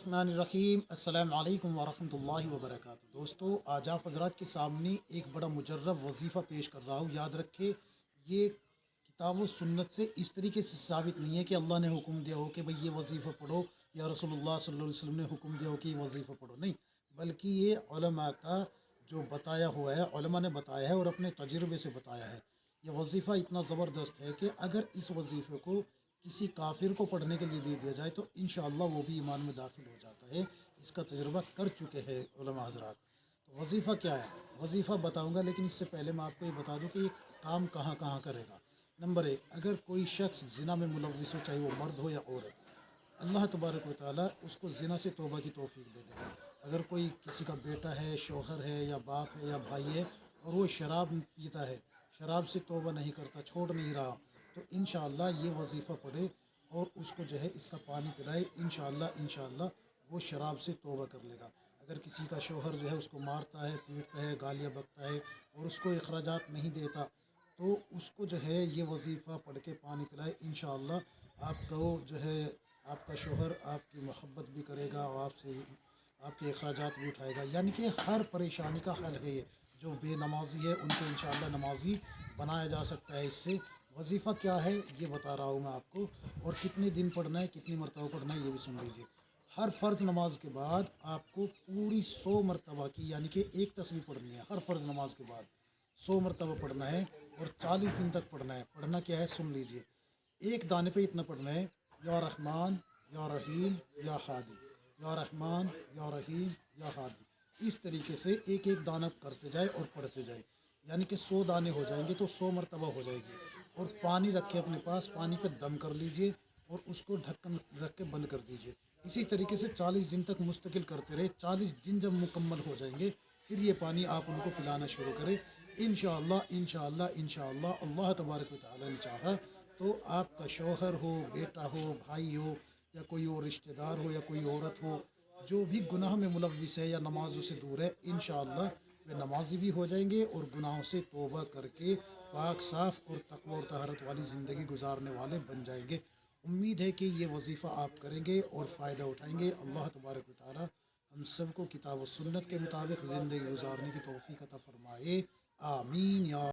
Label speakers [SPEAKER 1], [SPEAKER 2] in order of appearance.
[SPEAKER 1] बिस्मिल्लाहिर्रहमानिर्रहीम। अस्सलाम वालेकुम वरहमतुल्लाहि वबरकातुहू। दोस्तों, आज आप हज़रात के सामने एक बड़ा मुजर्रब वजीफ़ा पेश कर रहा हूँ। याद रखें, ये किताब व सुन्नत से इस तरीके से साबित नहीं है कि अल्लाह ने हुक्म दिया हो कि भाई ये वजीफ़ा पढ़ो या रसूलुल्लाह सल्लल्लाहु अलैहि वसल्लम ने हुक्म दिया हो कि ये वजीफ़ा पढ़ो। नहीं, बल्कि ये उलमा का जो बताया हुआ है, उलमा ने बताया है और अपने तजुर्बे से बताया है। ये वजीफ़ा इतना ज़बरदस्त है कि अगर इस वजीफ़े को किसी काफिर को पढ़ने के लिए दे दिया जाए तो इंशाअल्लाह वो भी ईमान में दाखिल हो जाता है। इसका तजुर्बा कर चुके हैं उलमा हज़रात। तो वजीफ़ा क्या है, वजीफ़ा बताऊंगा, लेकिन इससे पहले मैं आपको ये बता दूं कि ये काम कहाँ कहाँ करेगा। नंबर एक, अगर कोई शख्स ज़िना में मुलव्विस हो, चाहे वो मर्द हो या औरत, अल्लाह तबारक व तआला उसको ज़िना से तौबा की तौफीक दे देगा। अगर कोई किसी का बेटा है, शौहर है या बाप है या भाई है और वो शराब पीता है, शराब से तौबा नहीं करता, छोड़ नहीं रहा, तो इंशाअल्लाह ये वजीफ़ा पढ़े और उसको जो है इसका पानी पिलाए, इंशाअल्लाह वो शराब से तौबा कर लेगा। अगर किसी का शौहर जो है उसको मारता है, पीटता है, गालियाँ बकता है और उसको अखराजात नहीं देता, तो उसको जो है ये वजीफ़ा पढ़ के पानी पिलाए, इंशाअल्लाह आपको जो है आपका शौहर आपकी मोहब्बत भी करेगा और आपसे आपके अखराजात भी उठाएगा। यानी कि हर परेशानी का हल है ये। जो बेनमाजी है उनको इंशाअल्लाह नमाजी बनाया जा सकता है इससे। वजीफ़ा क्या है ये बता रहा हूँ मैं आपको, और कितने दिन पढ़ना है, कितनी मरतबा पढ़ना है, ये भी सुन लीजिए। हर फ़र्ज़ नमाज के बाद आपको पूरी 100 मरतबा की, यानी कि एक तस्बीह पढ़नी है हर फ़र्ज़ नमाज के बाद। 100 मरतबा पढ़ना है और 40 दिन तक पढ़ना है। पढ़ना क्या है, सुन लीजिए। एक दाने पे इतना पढ़ना है, या रहमान या रहीम या हादी, या रहमान या रहीम या हादी। इस तरीके से एक एक दाना करते जाए और पढ़ते जाए, यानी कि 100 दाने हो जाएंगे तो 100 मरतबा हो जाएगी। और पानी रखे अपने पास, पानी पे दम कर लीजिए और उसको ढक्कन रख के बंद कर दीजिए। इसी तरीके से 40 दिन तक मुस्तकिल करते रहे। 40 दिन जब मुकम्मल हो जाएंगे फिर ये पानी आप उनको पिलाना शुरू करें। इंशाअल्लाह अल्लाह तबारक व तआला ने चाहा तो आपका शौहर हो, बेटा हो, भाई हो या कोई और रिश्तेदार हो या कोई औरत हो, जो भी गुनाह में मुलव्विस है या नमाज़ों से दूर है, इंशाअल्लाह वे नमाजी भी हो जाएंगे और गुनाहों से तौबा करके पाक साफ़ और तक़वा और तहरत वाली ज़िंदगी गुजारने वाले बन जाएंगे। उम्मीद है कि ये वजीफ़ा आप करेंगे और फ़ायदा उठाएंगे। अल्लाह तबारक व तआला हम सबको किताब व सुन्नत के मुताबिक ज़िंदगी गुजारने की तौफ़ीक़ अता फ़रमाए। आमीन या